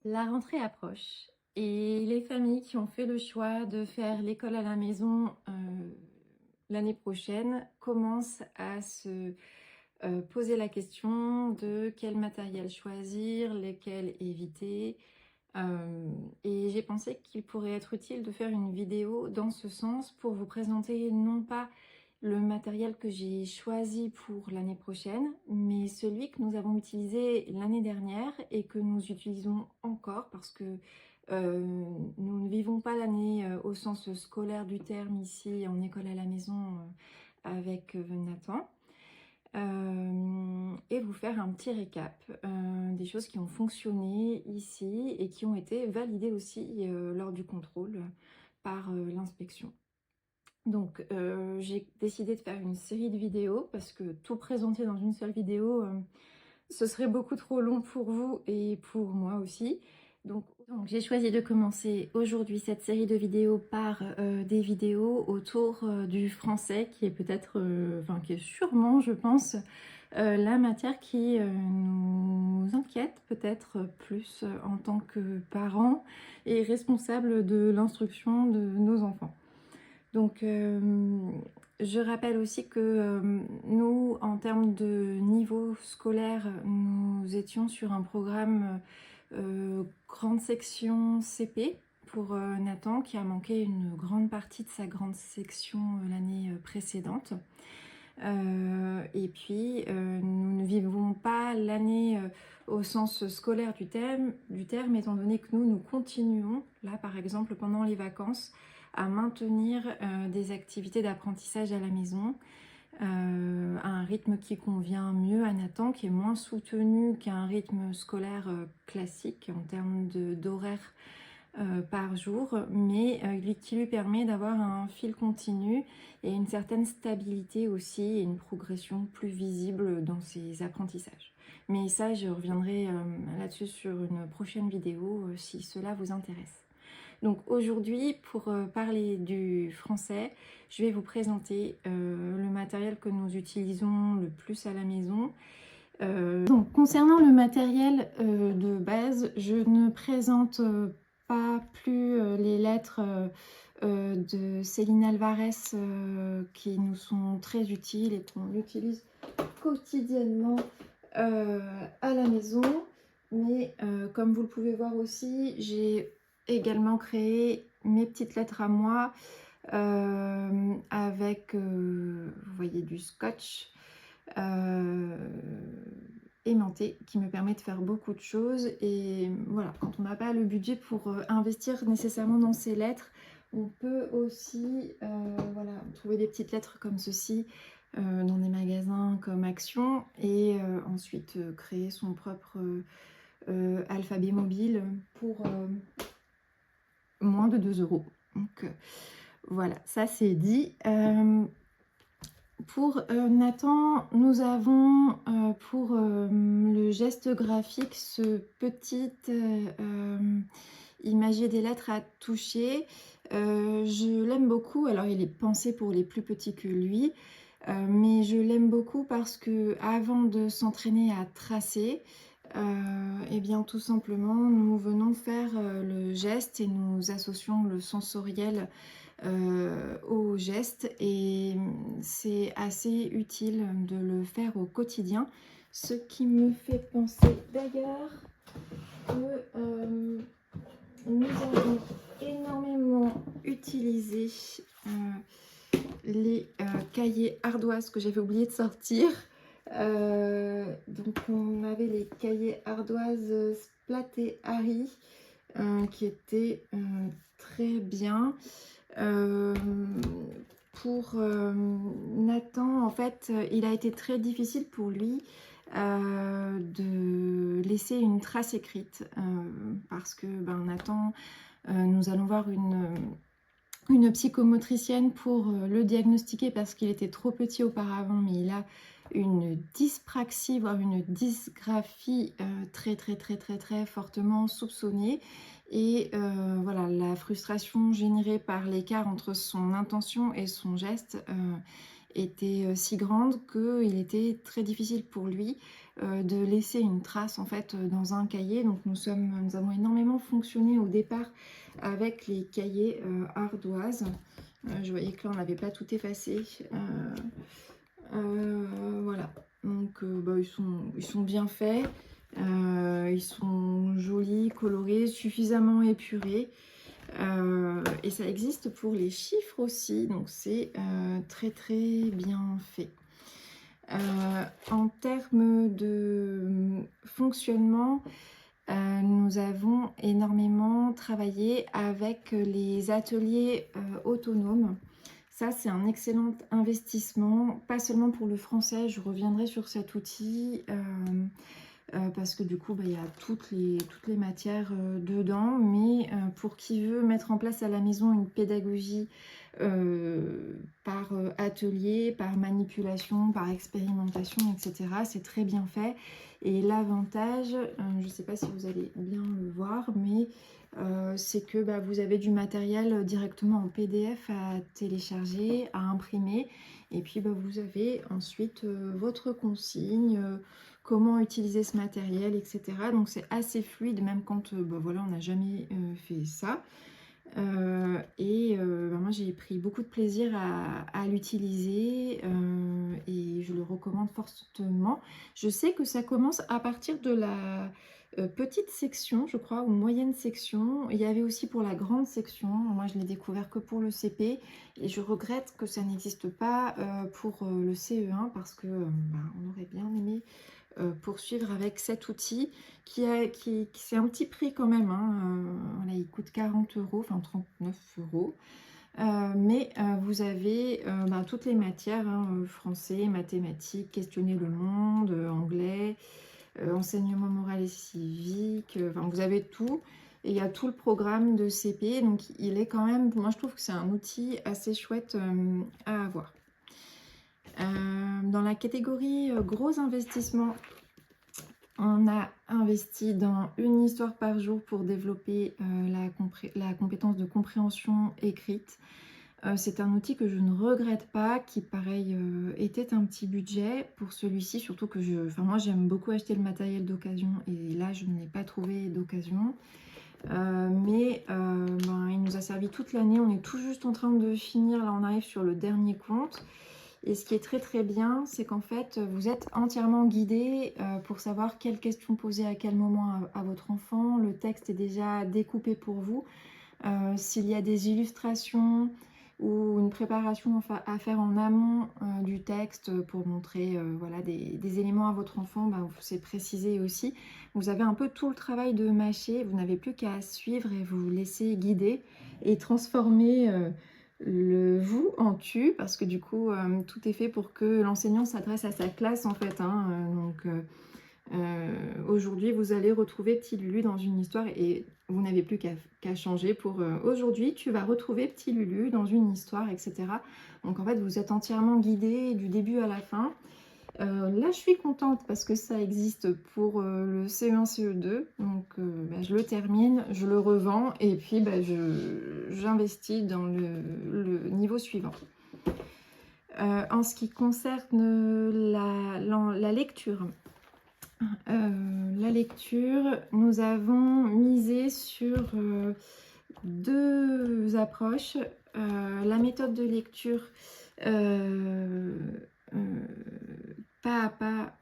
La rentrée approche et les familles qui ont fait le choix de faire l'école à la maison l'année prochaine commencent à se poser la question de quel matériel choisir, lesquels éviter. Et j'ai pensé qu'il pourrait être utile de faire une vidéo dans ce sens pour vous présenter non pas le matériel que j'ai choisi pour l'année prochaine, mais celui que nous avons utilisé l'année dernière et que nous utilisons encore parce que nous ne vivons pas l'année au sens scolaire du terme ici en école à la maison avec Nathan. Et vous faire un petit récap des choses qui ont fonctionné ici et qui ont été validées aussi lors du contrôle par l'inspection. Donc j'ai décidé de faire une série de vidéos parce que tout présenter dans une seule vidéo, ce serait beaucoup trop long pour vous et pour moi aussi. Donc j'ai choisi de commencer aujourd'hui cette série de vidéos par des vidéos autour du français qui est peut-être, enfin qui est sûrement je pense, la matière qui nous inquiète peut-être plus en tant que parents et responsables de l'instruction de nos enfants. Donc je rappelle aussi que nous, en termes de niveau scolaire, nous étions sur un programme grande section CP pour Nathan qui a manqué une grande partie de sa grande section l'année précédente. Et puis nous ne vivons pas l'année au sens scolaire du terme, étant donné que nous continuons, là par exemple pendant les vacances, à maintenir des activités d'apprentissage à la maison, à un rythme qui convient mieux à Nathan, qui est moins soutenu qu'un rythme scolaire classique en termes d'horaire par jour, mais qui lui permet d'avoir un fil continu et une certaine stabilité aussi et une progression plus visible dans ses apprentissages. Mais ça, je reviendrai là-dessus sur une prochaine vidéo si cela vous intéresse. Donc aujourd'hui, pour parler du français, je vais vous présenter le matériel que nous utilisons le plus à la maison. Donc concernant le matériel de base, je ne présente pas plus les lettres de Céline Alvarez qui nous sont très utiles et qu'on utilise quotidiennement à la maison. Mais comme vous le pouvez voir aussi, j'ai également créé mes petites lettres à moi avec, vous voyez, du scotch aimanté qui me permet de faire beaucoup de choses. Et voilà, quand on n'a pas le budget pour investir nécessairement dans ces lettres, on peut aussi voilà, trouver des petites lettres comme ceci dans des magasins comme Action et ensuite créer son propre alphabet mobile pour moins de 2 €. Donc voilà, ça c'est dit. Pour Nathan, nous avons pour le geste graphique ce petit imagier des lettres à toucher. Je l'aime beaucoup. Alors il est pensé pour les plus petits que lui, mais je l'aime beaucoup parce que avant de s'entraîner à tracer, et bien tout simplement nous venons faire le geste et nous associons le sensoriel au geste et c'est assez utile de le faire au quotidien. Ce qui me fait penser d'ailleurs que nous avons énormément utilisé les cahiers ardoises que j'avais oublié de sortir. Donc on avait les cahiers ardoises Splat et Harry qui étaient très bien. Pour Nathan, en fait, il a été très difficile pour lui de laisser une trace écrite parce que Nathan, nous allons voir une psychomotricienne pour le diagnostiquer parce qu'il était trop petit auparavant, mais il a une dyspraxie, voire une dysgraphie très fortement soupçonnée. Et voilà, la frustration générée par l'écart entre son intention et son geste était si grande qu'il était très difficile pour lui de laisser une trace en fait dans un cahier. Donc nous avons énormément fonctionné au départ avec les cahiers ardoises. Je voyais que là on n'avait pas tout effacé. Voilà, donc bah, ils sont bien faits, ils sont jolis, colorés, suffisamment épurés. Et ça existe pour les chiffres aussi, donc c'est très très bien fait. En termes de fonctionnement, nous avons énormément travaillé avec les ateliers autonomes. Ça, c'est un excellent investissement, pas seulement pour le français, je reviendrai sur cet outil, parce que du coup, bah, il y a toutes les matières dedans, mais pour qui veut mettre en place à la maison une pédagogie par atelier, par manipulation, par expérimentation, etc., c'est très bien fait. Et l'avantage, je ne sais pas si vous allez bien le voir, mais c'est que bah, vous avez du matériel directement en PDF à télécharger, à imprimer, et puis bah, vous avez ensuite votre consigne, comment utiliser ce matériel, etc. Donc c'est assez fluide, même quand bah, voilà, on n'a jamais fait ça. Bah, moi j'ai pris beaucoup de plaisir à l'utiliser et je le recommande fortement. Je sais que ça commence à partir de la petite section, je crois, ou moyenne section. Il y avait aussi pour la grande section. Moi je l'ai découvert que pour le CP et je regrette que ça n'existe pas pour le CE1 parce que bah, on aurait bien aimé poursuivre avec cet outil qui c'est un petit prix quand même, hein, voilà, il coûte 40 euros, enfin 39 euros. Mais vous avez bah, toutes les matières, hein, français, mathématiques, questionner le monde, anglais, enseignement moral et civique, enfin vous avez tout. Et il y a tout le programme de CP, donc il est quand même, moi je trouve que c'est un outil assez chouette à avoir. Dans la catégorie gros investissements, on a investi dans une histoire par jour pour développer la compétence de compréhension écrite. C'est un outil que je ne regrette pas, qui pareil était un petit budget pour celui-ci, surtout que moi j'aime beaucoup acheter le matériel d'occasion et là je ne l'ai pas trouvé d'occasion. Ben, il nous a servi toute l'année, on est tout juste en train de finir, là on arrive sur le dernier compte. Et ce qui est très très bien, c'est qu'en fait, vous êtes entièrement guidé pour savoir quelles questions poser à quel moment à votre enfant. Le texte est déjà découpé pour vous. S'il y a des illustrations ou une préparation à faire en amont du texte pour montrer voilà, des éléments à votre enfant, ben, c'est précisé aussi. Vous avez un peu tout le travail de mâcher, vous n'avez plus qu'à suivre et vous laisser guider et transformer le vous en tu, parce que du coup tout est fait pour que l'enseignant s'adresse à sa classe en fait, hein, aujourd'hui vous allez retrouver petit Lulu dans une histoire et vous n'avez plus qu'à changer pour aujourd'hui tu vas retrouver petit Lulu dans une histoire, etc. Donc en fait vous êtes entièrement guidé du début à la fin. Là je suis contente parce que ça existe pour le CE1 CE2, donc bah, je le termine, je le revends et puis bah, j'investis dans le niveau suivant. En ce qui concerne la lecture, nous avons misé sur deux approches. La méthode de lecture pas à pas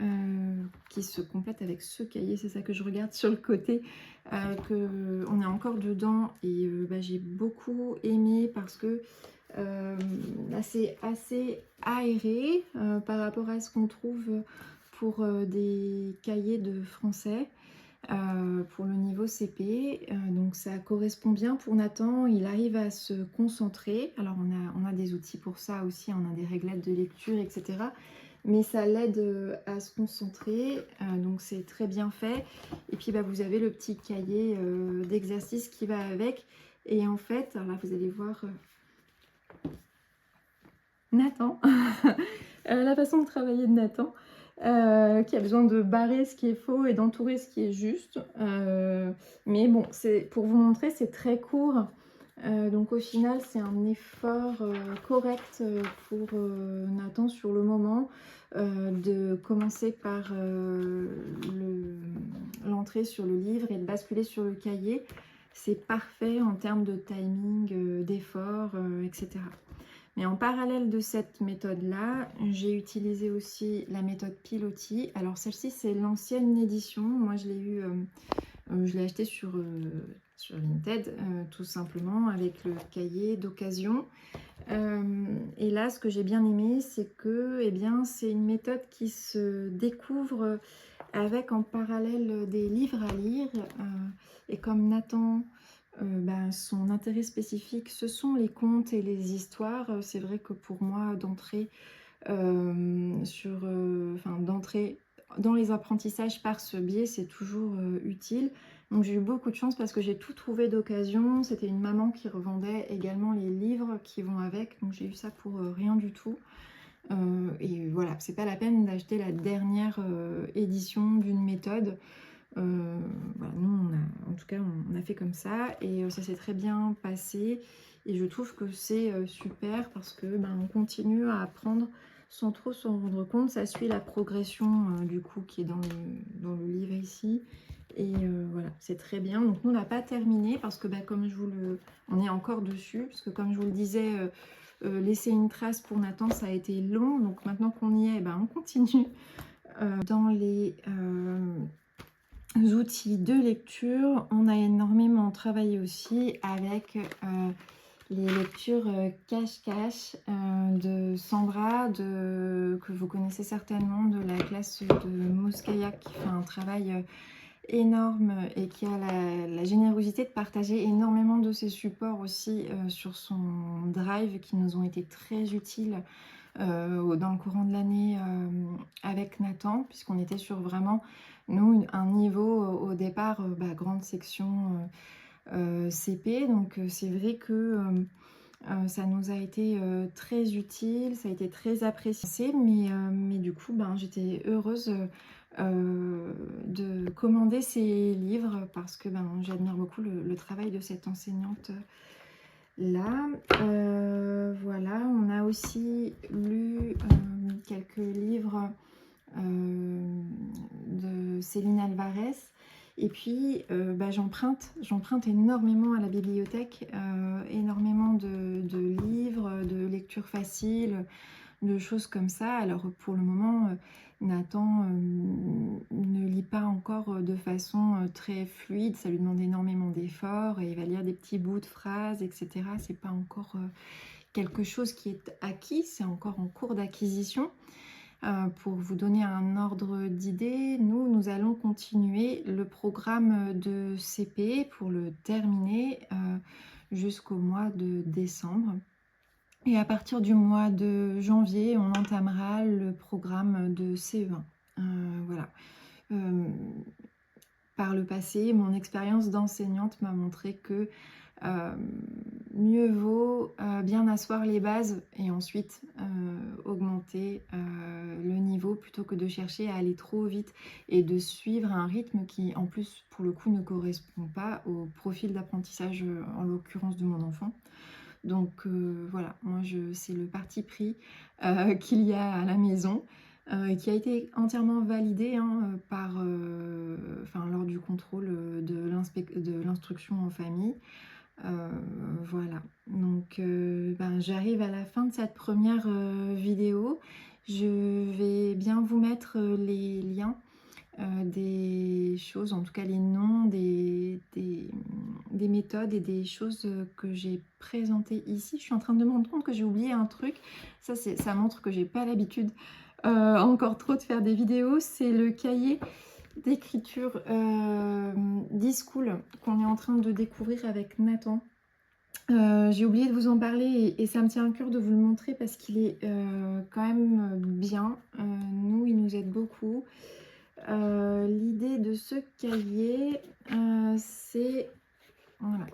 qui se complète avec ce cahier, c'est ça que je regarde sur le côté, on est encore dedans et bah, j'ai beaucoup aimé parce que c'est assez aéré par rapport à ce qu'on trouve pour des cahiers de français pour le niveau CP. Donc ça correspond bien pour Nathan, il arrive à se concentrer. Alors on a des outils pour ça aussi, on a des réglettes de lecture, etc. Mais ça l'aide à se concentrer, donc c'est très bien fait. Et puis bah, vous avez le petit cahier d'exercice qui va avec. Et en fait, alors là vous allez voir Nathan, la façon de travailler de Nathan, qui a besoin de barrer ce qui est faux et d'entourer ce qui est juste. Mais bon, pour vous montrer, c'est très court. Donc au final, c'est un effort correct pour Nathan sur le moment, de commencer par l'entrée sur le livre et de basculer sur le cahier. C'est parfait en termes de timing, d'effort, etc. Mais en parallèle de cette méthode-là, j'ai utilisé aussi la méthode Pilotis. Alors celle-ci, c'est l'ancienne édition. Moi, je l'ai eu, je l'ai acheté sur Vinted, tout simplement, avec le cahier d'occasion. Et là, ce que j'ai bien aimé, c'est que, eh bien, c'est une méthode qui se découvre avec en parallèle des livres à lire. Et comme Nathan, ben, son intérêt spécifique, ce sont les contes et les histoires. C'est vrai que pour moi, d'entrer d'entrer dans les apprentissages par ce biais, c'est toujours utile. Donc j'ai eu beaucoup de chance parce que j'ai tout trouvé d'occasion. C'était une maman qui revendait également les livres qui vont avec, donc j'ai eu ça pour rien du tout. Et voilà, c'est pas la peine d'acheter la dernière édition d'une méthode. Voilà, nous, en tout cas, on a fait comme ça et ça s'est très bien passé. Et je trouve que c'est super parce que ben, on continue à apprendre sans trop s'en rendre compte. Ça suit la progression du coup qui est dans le livre ici. Et voilà, c'est très bien. Donc nous, on n'a pas terminé parce que ben, comme je vous le... On est encore dessus, parce que comme je vous le disais, laisser une trace pour Nathan, ça a été long. Donc maintenant qu'on y est, ben, on continue. Dans les outils de lecture, on a énormément travaillé aussi avec les lectures cache-cache de Sandra, que vous connaissez certainement, de la classe de Moscaya, qui fait un travail énorme et qui a la générosité de partager énormément de ses supports aussi sur son drive, qui nous ont été très utiles dans le courant de l'année avec Nathan, puisqu'on était sur vraiment, nous, un niveau au départ, grande section CP. Donc c'est vrai que ça nous a été très utile, ça a été très apprécié, mais du coup, ben, j'étais heureuse de commander ces livres parce que ben, j'admire beaucoup le travail de cette enseignante là. Voilà, on a aussi lu quelques livres de Céline Alvarez. Et puis, j'emprunte énormément à la bibliothèque, énormément de livres, de lectures faciles, de choses comme ça. Alors, pour le moment, Nathan ne lit pas encore de façon très fluide. Ça lui demande énormément d'efforts et il va lire des petits bouts de phrases, etc. C'est pas encore quelque chose qui est acquis, c'est encore en cours d'acquisition. Pour vous donner un ordre d'idée, nous allons continuer le programme de CP pour le terminer jusqu'au mois de décembre. Et à partir du mois de janvier, on entamera le programme de CE1. Voilà. Par le passé, mon expérience d'enseignante m'a montré que mieux vaut bien asseoir les bases et ensuite augmenter le niveau plutôt que de chercher à aller trop vite et de suivre un rythme qui en plus pour le coup ne correspond pas au profil d'apprentissage en l'occurrence de mon enfant. Donc voilà, moi c'est le parti pris qu'il y a à la maison. Qui a été entièrement validé hein, lors du contrôle de l'instruction en famille. Voilà, donc j'arrive à la fin de cette première vidéo. Je vais bien vous mettre les liens des choses, en tout cas les noms des méthodes et des choses que j'ai présentées ici. Je suis en train de me rendre compte que j'ai oublié un truc. Ça montre que j'ai pas l'habitude encore trop de faire des vidéos. C'est le cahier d'écriture d'e-school qu'on est en train de découvrir avec Nathan. J'ai oublié de vous en parler et ça me tient à cœur de vous le montrer parce qu'il est quand même bien. Nous, il nous aide beaucoup. L'idée de ce cahier, c'est... Voilà.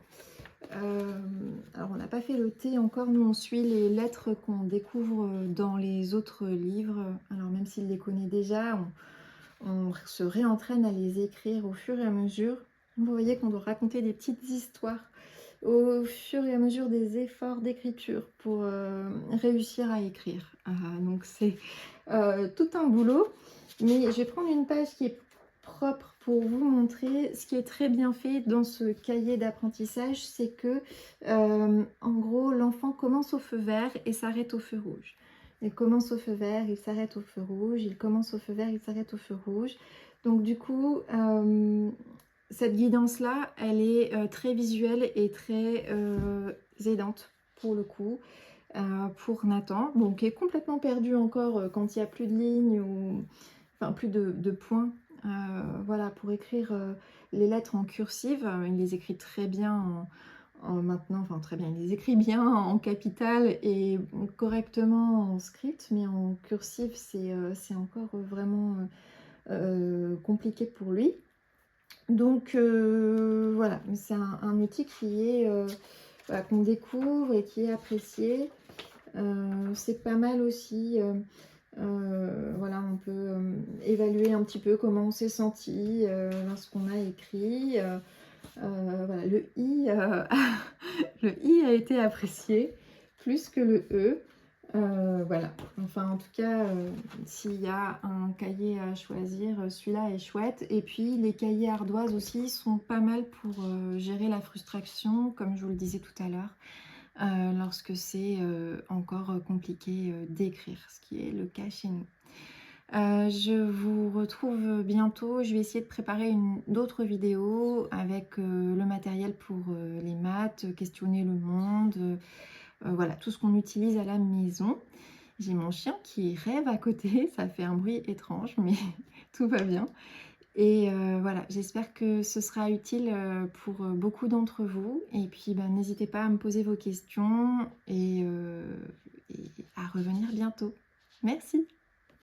Alors, on n'a pas fait le thé encore. Nous, on suit les lettres qu'on découvre dans les autres livres. Alors, même s'il les connaît déjà, on se réentraîne à les écrire au fur et à mesure. Vous voyez qu'on doit raconter des petites histoires au fur et à mesure des efforts d'écriture pour réussir à écrire. Donc c'est tout un boulot, mais je vais prendre une page qui est propre pour vous montrer ce qui est très bien fait dans ce cahier d'apprentissage, c'est que en gros l'enfant commence au feu vert et s'arrête au feu rouge. Il commence au feu vert, il s'arrête au feu rouge, il commence au feu vert, il s'arrête au feu rouge. Donc du coup, cette guidance-là, elle est très visuelle et très aidante pour le coup, pour Nathan, bon, qui est complètement perdu encore quand il n'y a plus de lignes ou enfin plus de points. Voilà, pour écrire les lettres en cursive, il les écrit très bien maintenant, enfin très bien, il les écrit bien en capital et correctement en script, mais en cursive, c'est encore vraiment compliqué pour lui. Donc voilà, c'est un outil qui est voilà, qu'on découvre et qui est apprécié. C'est pas mal aussi, voilà, on peut évaluer un petit peu comment on s'est senti lorsqu'on a écrit. Voilà, le i, le i a été apprécié plus que le e. Voilà, enfin en tout cas, s'il y a un cahier à choisir, celui-là est chouette. Et puis les cahiers ardoises aussi sont pas mal pour gérer la frustration, comme je vous le disais tout à l'heure, lorsque c'est encore compliqué d'écrire, ce qui est le cas chez nous. Je vous retrouve bientôt. Je vais essayer de préparer d'autres vidéos avec le matériel pour les maths, questionner le monde, voilà, tout ce qu'on utilise à la maison. J'ai mon chien qui rêve à côté, ça fait un bruit étrange, mais tout va bien. Et voilà, j'espère que ce sera utile pour beaucoup d'entre vous. Et puis, ben, n'hésitez pas à me poser vos questions et à revenir bientôt. Merci.